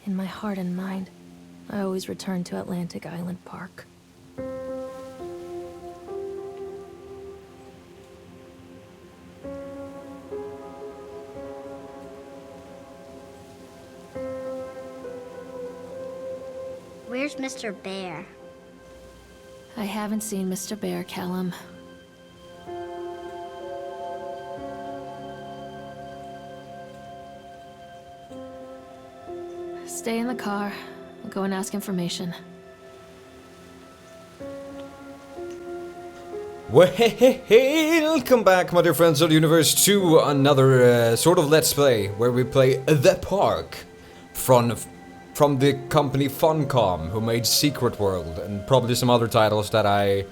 In my heart and mind, I always return to Atlantic Island Park. Where's Mr. Bear? I haven't seen Mr. Bear, Callum. Stay in the car. I'll go and ask information. Welcome back, my dear friends of the universe, to another sort of Let's Play, where we play The Park from the company Funcom, who made Secret World, and probably some other titles that I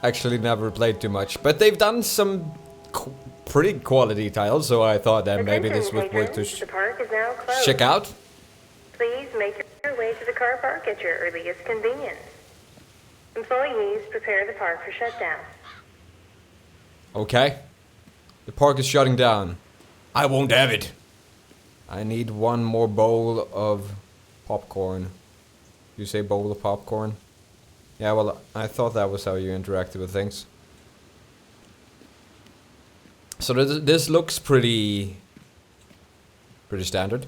actually never played too much. But they've done some pretty quality titles, so I thought that maybe this was worth to check out. Please make your way to the car park at your earliest convenience. Employees, prepare the park for shutdown. Okay. The park is shutting down. I won't have it. I need one more bowl of popcorn. You say bowl of popcorn? Yeah, well, I thought that was how you interacted with things. So this looks pretty standard.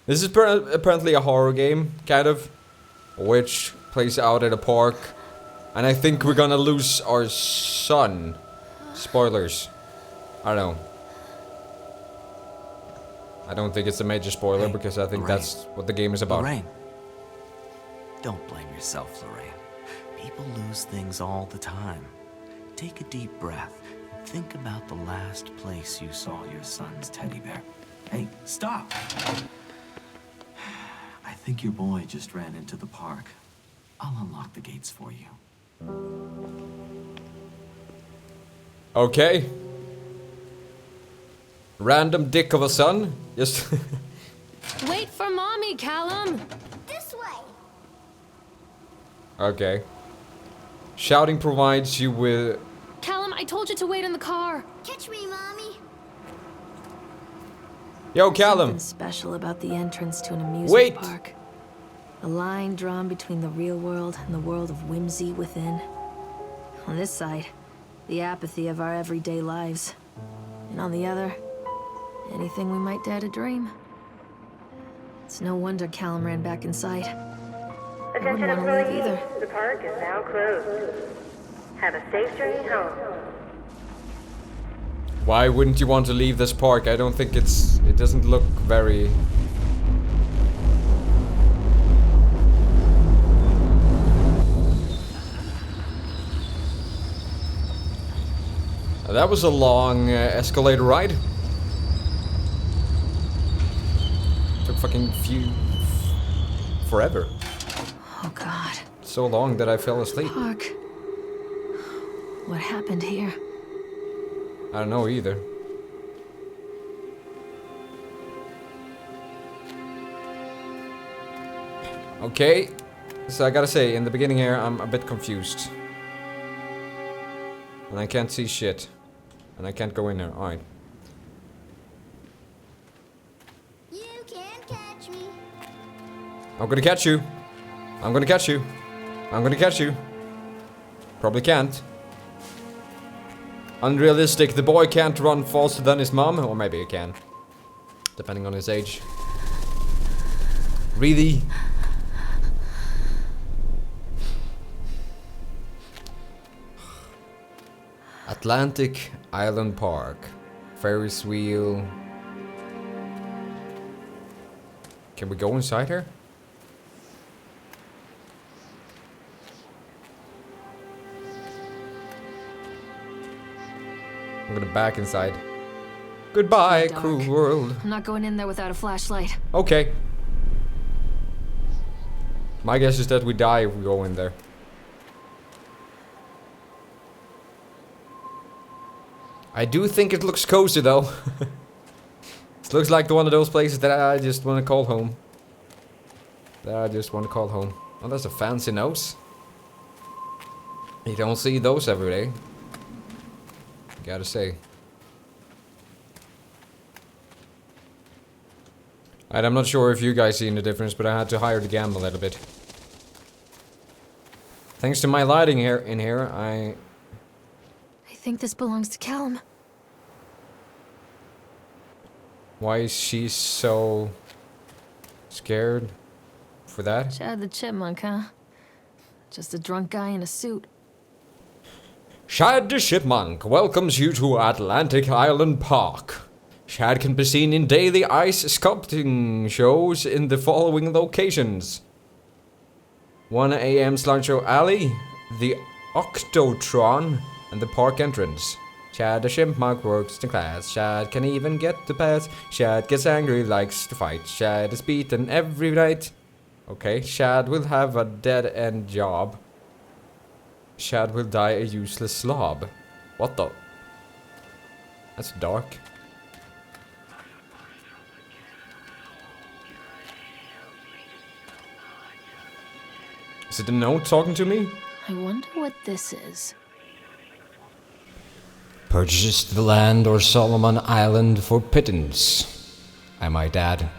This is apparently a horror game, kind of, which plays out at a park. And I think we're gonna lose our son. Spoilers. I don't know. I don't think it's a major spoiler because I think Lorraine. that's what the game is about. Lorraine. Don't blame yourself, Lorraine. People lose things all the time. Take a deep breath and think about the last place you saw your son's teddy bear. Hey, stop! I think your boy just ran into the park. I'll unlock the gates for you. Okay. Random dick of a son? Just... Wait for mommy, Callum! This way! Okay. Shouting provides you with... Callum, I told you to wait in the car! Catch me, Mommy! Yo, Callum! Something special about the entrance to an amusement Wait. park. A line drawn between the real world and the world of whimsy within. On this side, the apathy of our everyday lives. And on the other, anything we might dare to dream. It's no wonder Callum ran back inside. I wouldn't Attention want to leave employees, either. the park is now closed. Have a safe journey home. Why wouldn't you want to leave this park? I don't think it doesn't look very... That was a long escalator ride. Took fucking forever. Oh God. So long that I fell asleep. Park. What happened here? I don't know either. Okay. So I gotta say, in the beginning here, I'm a bit confused. And I can't see shit. And I can't go in there. Alright. You can't catch me. I'm gonna catch you. I'm gonna catch you. I'm gonna catch you. Probably can't. Unrealistic. The boy can't run faster than his mom. Or maybe he can. Depending on his age. Really? Atlantic Island Park. Ferris wheel. Can we go inside here? I'm gonna back inside. Goodbye, Dark. cruel world. I'm not going in there without a flashlight. Okay. My guess is that we die if we go in there. I do think it looks cozy though. It looks like one of those places that I just want to call home. Oh, that's a fancy nose. You don't see those every day. Gotta say. And I'm not sure if you guys seen the difference, but I had to hire the gamma a little bit. Thanks to my lighting here in here, I think this belongs to Callum. Why is she so scared for that? Chad the Chipmunk, huh? Just a drunk guy in a suit. Shad the Chipmunk welcomes you to Atlantic Island Park. Shad can be seen in daily ice sculpting shows in the following locations. 1 a.m. Slideshow Alley, the Octotron, and the park entrance. Shad the Chipmunk works the class. Shad can even get the pass. Shad gets angry, likes to fight. Shad is beaten every night. Okay, Shad will have a dead-end job. Shad will die a useless slob. What the? That's dark. Is it the note talking to me? I wonder what this is. Purchased the land or Solomon Island for pittance, I might add.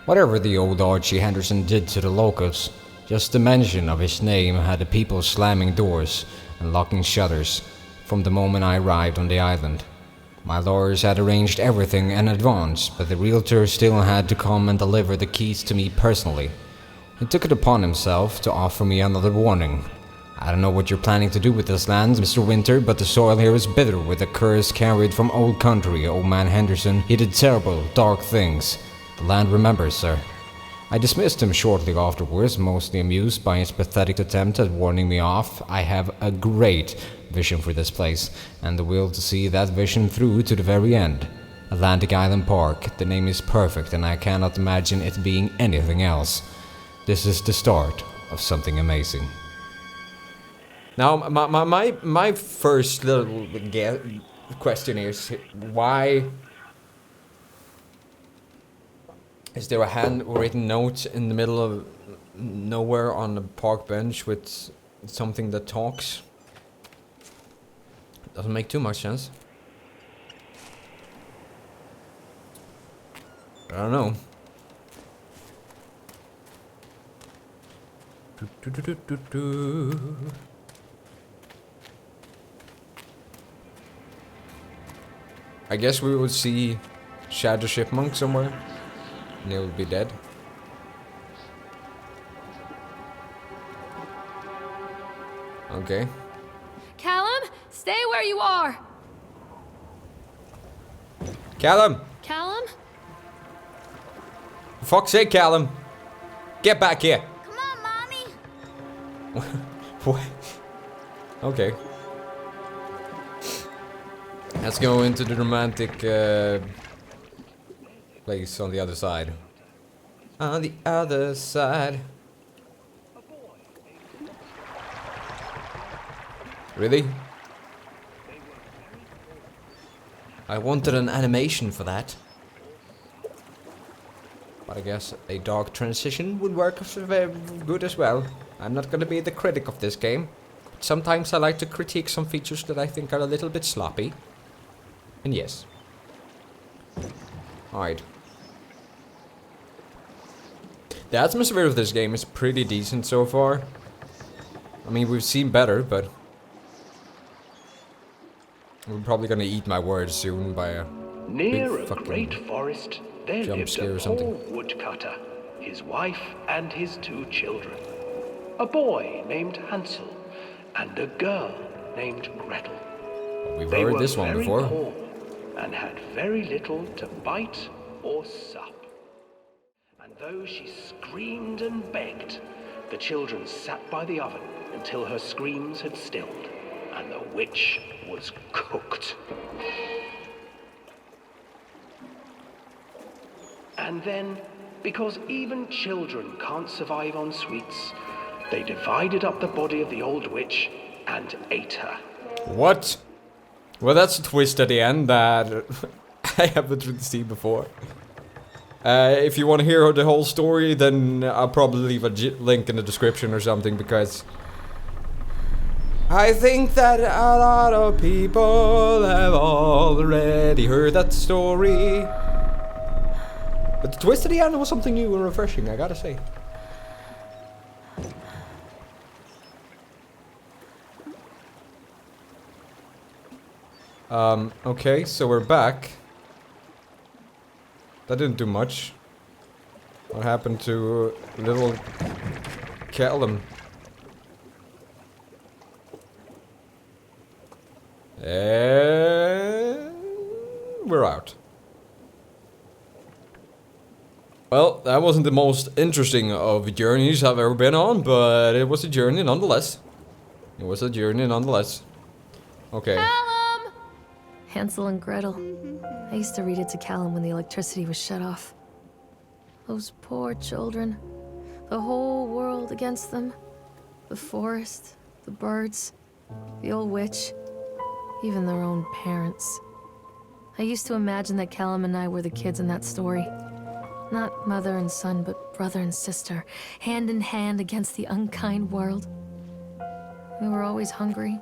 Whatever the old Archie Henderson did to the locals, just the mention of his name had the people slamming doors and locking shutters from the moment I arrived on the island. My lawyers had arranged everything in advance, but the realtor still had to come and deliver the keys to me personally. He took it upon himself to offer me another warning. I don't know what you're planning to do with this land, Mr. Winter, but the soil here is bitter with a curse carried from old country. Old man Henderson, he did terrible, dark things. The land remembers, sir. I dismissed him shortly afterwards, mostly amused by his pathetic attempt at warning me off. I have a great vision for this place, and the will to see that vision through to the very end. Atlantic Island Park, the name is perfect, and I cannot imagine it being anything else. This is the start of something amazing. Now, my first little question is, why is there a handwritten note in the middle of nowhere on the park bench with something that talks? Doesn't make too much sense. I don't know. I guess we will see Shad the Chipmunk somewhere, and he will be dead. Okay. Callum, stay where you are. Callum! Callum? For fuck's sake, Callum! Get back here! Come on, Mommy. What? Okay. Let's go into the romantic place on the other side. On the other side. Really? I wanted an animation for that. But I guess a dark transition would work very good as well. I'm not gonna be the critic of this game. But sometimes I like to critique some features that I think are a little bit sloppy. And yes. Alright. The atmosphere of this game is pretty decent so far. I mean, we've seen better, but we're probably gonna eat my words soon by a Near big a great forest, there jump lived scare or a something. poor woodcutter, his wife and his 2 children. A boy named Hansel and a girl named Gretel. We've They heard were this one very before. poor and had very little to bite or sup. And though she screamed and begged, the children sat by the oven until her screams had stilled and the witch was cooked. And then, because even children can't survive on sweets, they divided up the body of the old witch and ate her. What? Well, that's a twist at the end that I haven't seen before. If you want to hear the whole story, then I'll probably leave a link in the description or something, because I think that a lot of people have already heard that story. But the twist at the end was something new and refreshing, I gotta say. Okay, so we're back. That didn't do much. What happened to little Callum? And we're out. Well, that wasn't the most interesting of journeys I've ever been on, but it was a journey nonetheless. It was a journey nonetheless. Okay. Callum! Hansel and Gretel. I used to read it to Callum when the electricity was shut off. Those poor children. The whole world against them. The forest, the birds, the old witch, even their own parents. I used to imagine that Callum and I were the kids in that story. Not mother and son, but brother and sister, hand in hand against the unkind world. We were always hungry,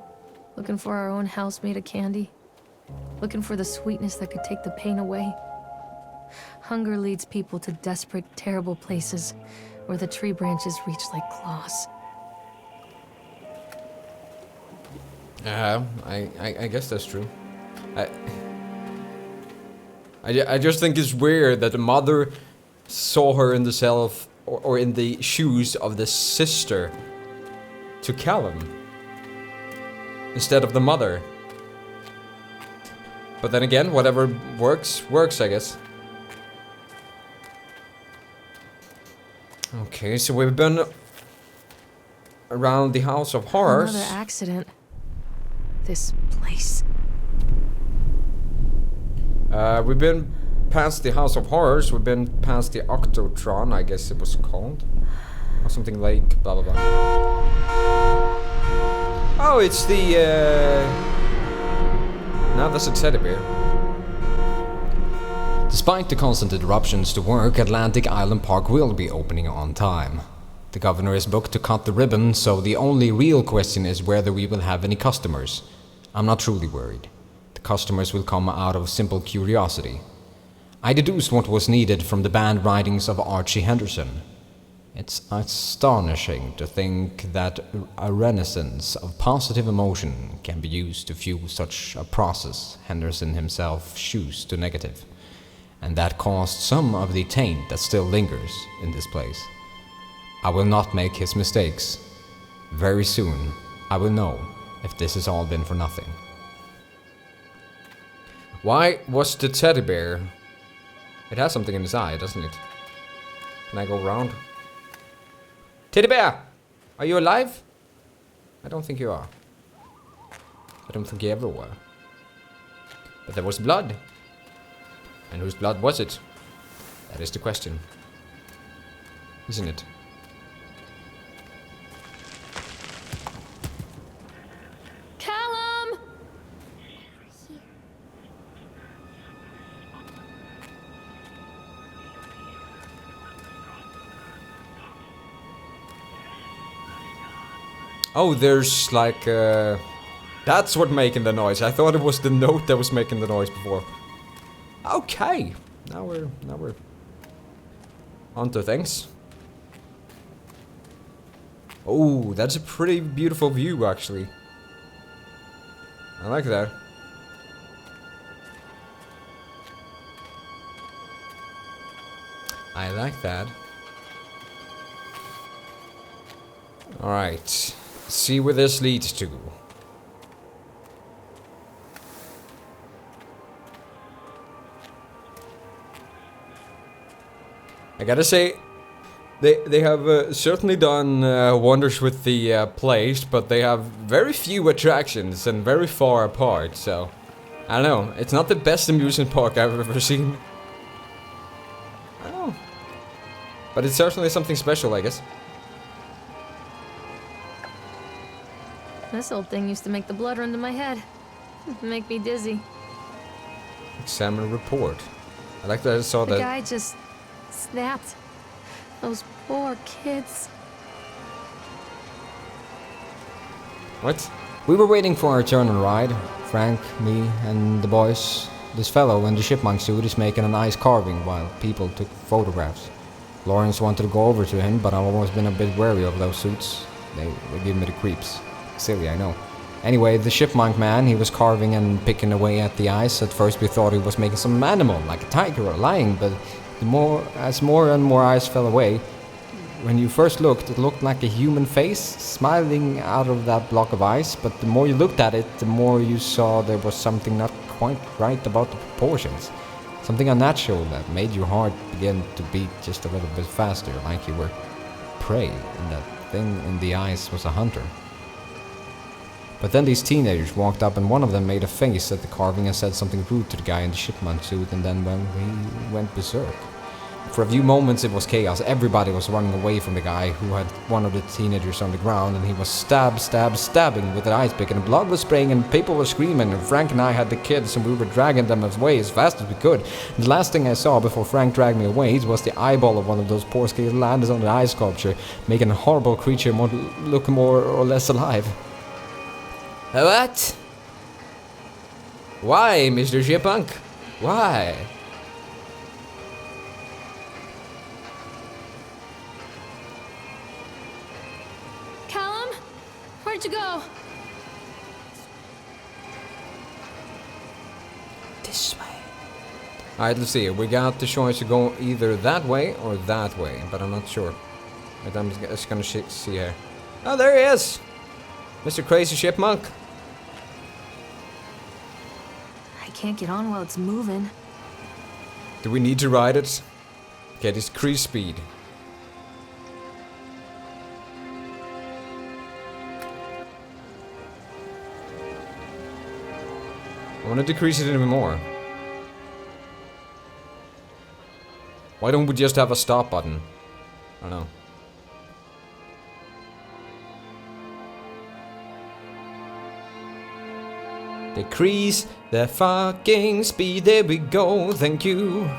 looking for our own house made of candy, looking for the sweetness that could take the pain away. Hunger leads people to desperate, terrible places where the tree branches reach like claws. I guess that's true. I just think it's weird that the mother saw her in the self or in the shoes of the sister to Callum instead of the mother. But then again, whatever works, I guess. Okay, so we've been around the House of Horrors. Another accident. This place. We've been past the House of Horrors, we've been past the Octotron, I guess it was called. Or something like blah blah blah. Oh, it's the now that's a teddy bear. Despite the constant interruptions to work, Atlantic Island Park will be opening on time. The governor is booked to cut the ribbon, so the only real question is whether we will have any customers. I'm not truly worried. The customers will come out of simple curiosity. I deduced what was needed from the banned writings of Archie Henderson. It's astonishing to think that a renaissance of positive emotion can be used to fuel such a process Henderson himself shews to negative, and that caused some of the taint that still lingers in this place. I will not make his mistakes. Very soon, I will know if this has all been for nothing. Why was the teddy bear? It has something in his eye, doesn't it? Can I go around? Teddy bear! Are you alive? I don't think you are. I don't think you ever were. But there was blood. And whose blood was it? That is the question. Isn't it? Callum! Oh, there's like that's what making the noise. I thought it was the note that was making the noise before. Okay. Now we're onto things. Oh, that's a pretty beautiful view actually. I like that. I like that. Alright. See where this leads to. I gotta say, they have certainly done wonders with the place, but they have very few attractions and very far apart, so I don't know, it's not the best amusement park I've ever seen. I don't know. But it's certainly something special, I guess. This old thing used to make the blood run to my head. Make me dizzy. Examine report. I like that I saw The that. guy just snapped. Those poor kids. What? We were waiting for our turn and ride. Frank, me, and the boys. this fellow in the chipmunk suit is making an ice carving while people took photographs. Lawrence wanted to go over to him, but I've always been a bit wary of those suits. They give me the creeps. Silly, I know. Anyway, the chipmunk man, he was carving and picking away at the ice. At first we thought he was making some animal, like a tiger or a lion, but as more and more ice fell away, when you first looked, it looked like a human face smiling out of that block of ice, but the more you looked at it, the more you saw there was something not quite right about the proportions. Something unnatural that made your heart begin to beat just a little bit faster, like you were prey, and that thing in the ice was a hunter. But then these teenagers walked up and one of them made a face at the carving and said something rude to the guy in the chipmunk suit, and then he went berserk. For a few moments it was chaos. Everybody was running away from the guy who had one of the teenagers on the ground, and he was stabbing with an ice pick, and blood was spraying and people were screaming, and Frank and I had the kids and we were dragging them away as fast as we could. And the last thing I saw before Frank dragged me away was the eyeball of one of those poor kids landed on the ice sculpture, making a horrible creature look more or less alive. What? Why, Mr. Chipmunk? Why? Callum? Where'd you go? This way. Alright, let's see. We got the choice to go either that way or that way, but I'm not sure. But I'm just gonna see here. Oh, there he is! Mr. Crazy Chipmunk. I can't get on while it's moving. Do we need to ride it? Okay, decrease speed. I want to decrease it even more. Why don't we just have a stop button? I don't know. Decrease the fucking speed. There we go. Thank you.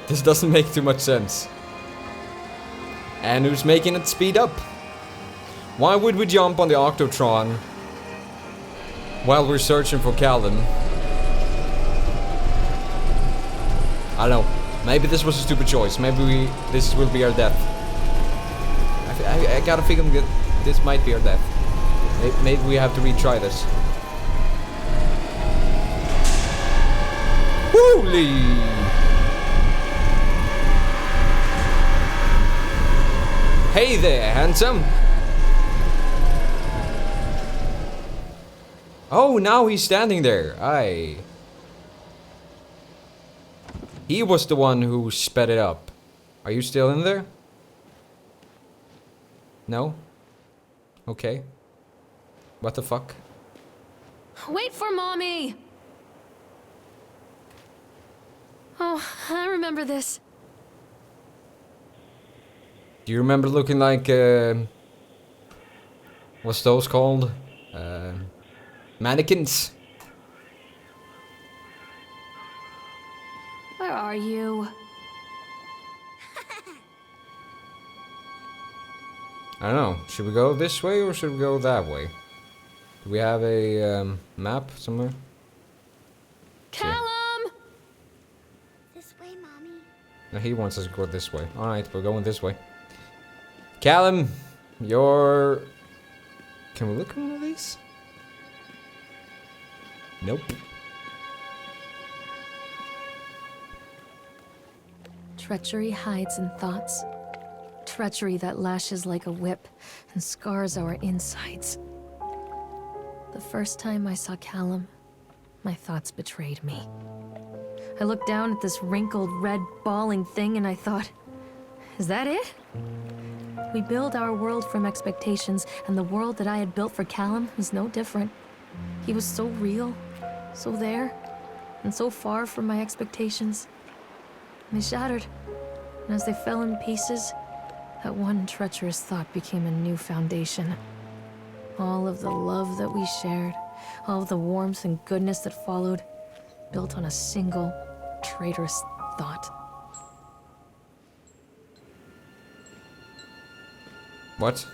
This doesn't make too much sense. And who's making it speed up? Why would we jump on the Octotron while we're searching for Callum? I don't know. Maybe this was a stupid choice. Maybe this will be our death. I got a feeling that this might be our death. Maybe we have to retry this. Holy! Hey there, handsome! Oh, now he's standing there. He was the one who sped it up. Are you still in there? No? Okay. What the fuck? Wait for Mommy! Oh, I remember this. Do you remember looking like, what's those called? Mannequins? Where are you? I don't know. Should we go this way or should we go that way? Do we have a map somewhere? Callum! This way, Mommy. No, he wants us to go this way. Alright, we're going this way. Callum, you're... Can we look at one of these? Nope. Treachery hides in thoughts. Treachery that lashes like a whip and scars our insides. The first time I saw Callum, my thoughts betrayed me. I looked down at this wrinkled, red, bawling thing and I thought, is that it? We build our world from expectations, and the world that I had built for Callum was no different. He was so real, so there, and so far from my expectations. They shattered, and as they fell in pieces, that one treacherous thought became a new foundation. All of the love that we shared, all of the warmth and goodness that followed, built on a single, traitorous thought. What?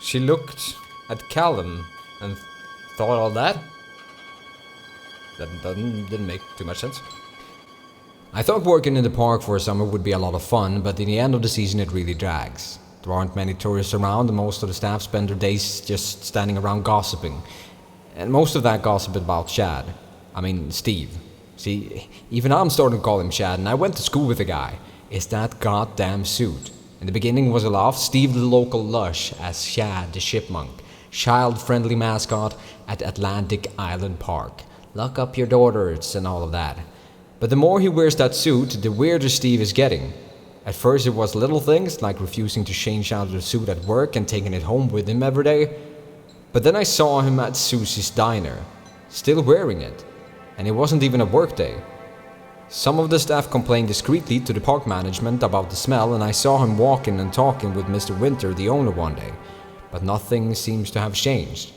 She looked at Callum and thought all that? That didn't make too much sense. I thought working in the park for a summer would be a lot of fun, but in the end of the season it really drags. There aren't many tourists around and most of the staff spend their days just standing around gossiping. And most of that gossip about Chad. I mean, Steve. See, even I'm starting to call him Chad, and I went to school with the guy. It's that goddamn suit. In the beginning was a laugh, Steve the local lush as Chad the chipmunk. Child-friendly mascot at Atlantic Island Park. Lock up your daughters and all of that. But the more he wears that suit, the weirder Steve is getting. At first it was little things, like refusing to change out of the suit at work and taking it home with him every day. But then I saw him at Susie's diner, still wearing it. And it wasn't even a work day. Some of the staff complained discreetly to the park management about the smell, and I saw him walking and talking with Mr. Winter, the owner, one day. But nothing seems to have changed.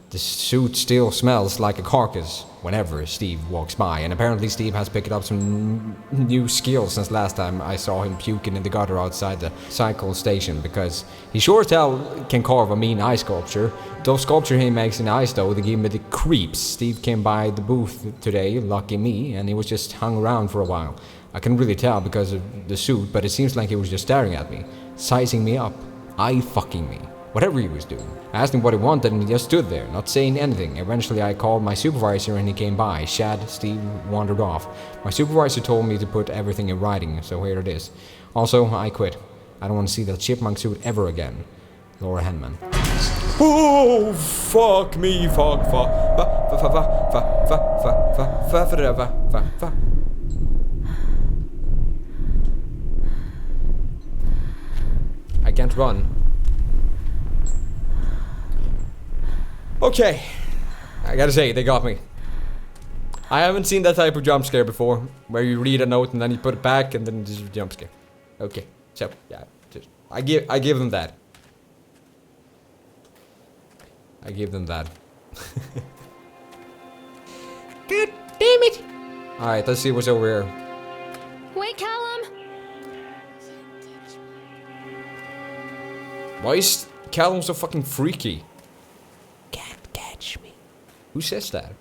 The suit still smells like a carcass whenever Steve walks by, and apparently Steve has picked up some new skills since last time I saw him puking in the gutter outside the cycle station, because he sure as hell can carve a mean ice sculpture. Those sculptures he makes in ice though, they give me the creeps. Steve came by the booth today, lucky me, and he was just hung around for a while. I couldn't really tell because of the suit, but it seems like he was just staring at me, sizing me up, eye-fucking me. Whatever he was doing. I asked him what he wanted and he just stood there, not saying anything. Eventually I called my supervisor and he came by. Chad, Steve wandered off. My supervisor told me to put everything in writing, so here it is. Also, I quit. I don't want to see that chipmunk suit ever again. Laura Henman. Oh, fuck me, fuck. I can't run. Okay, I gotta say, they got me. I haven't seen that type of jump scare before, where you read a note and then you put it back and then just jump scare. Okay, so yeah, I give them that. I give them that. God damn it! All right, let's see what's over here. Wait, Callum! Why is Callum so fucking freaky? Who says that?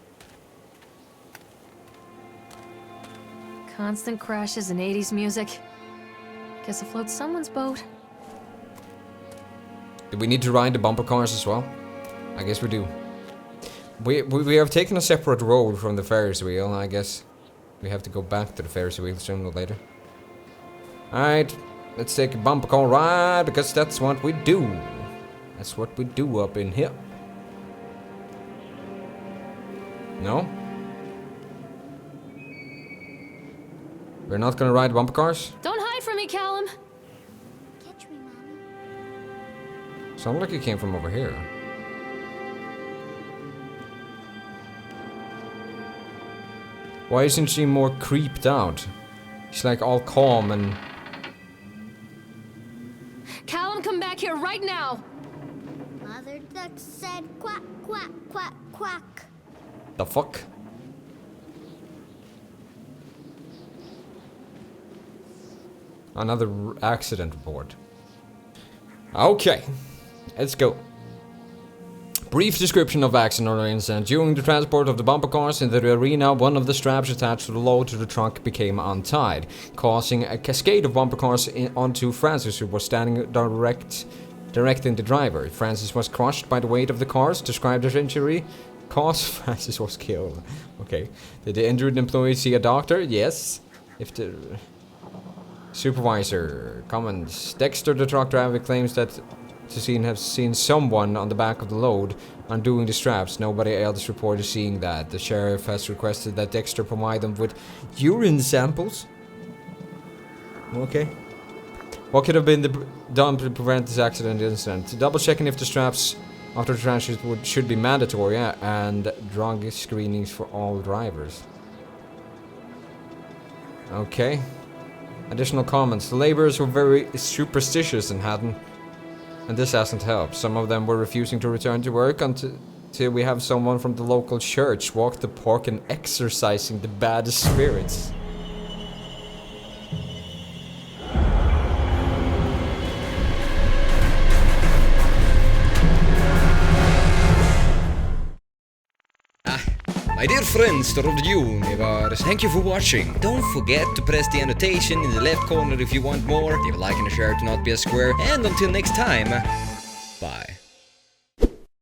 Constant crashes and 80s music. Guess it floats someone's boat. Do we need to ride the bumper cars as well? I guess we do. We have taken a separate road from the Ferris wheel, and I guess we have to go back to the Ferris wheel sooner or later. Alright, let's take a bumper car ride, because that's what we do. That's what we do up in here. No? We're not gonna ride bumper cars? Don't hide from me, Callum! Catch me, Mommy. Sounded like it came from over here. Why isn't she more creeped out? She's like all calm and... Callum, come back here right now! Mother duck said quack, quack, quack, quack. The fuck? Another accident report. Okay, let's go. Brief description of accident or incident. During the transport of the bumper cars in the arena, one of the straps attached to the load to the trunk became untied, causing a cascade of bumper cars onto Francis, who was standing directing the driver. Francis was crushed by the weight of the cars, described as injury. Cause Francis was killed. Okay. Did the injured employee see a doctor? Yes. If the supervisor comments. Dexter, the truck driver, claims that have seen someone on the back of the load undoing the straps. Nobody else reported seeing that. The sheriff has requested that Dexter provide them with urine samples. Okay. What could have been done to prevent this accident incident? Double checking if the straps after the transit should be mandatory, and drug screenings for all drivers. Okay. Additional comments. The laborers were very superstitious and this hasn't helped. Some of them were refusing to return to work until we have someone from the local church walk the park and exorcising the bad spirits. My dear friends of the universe, thank you for watching. Don't forget to press the annotation in the left corner if you want more. Give a like and a share to not be a square. And until next time, bye.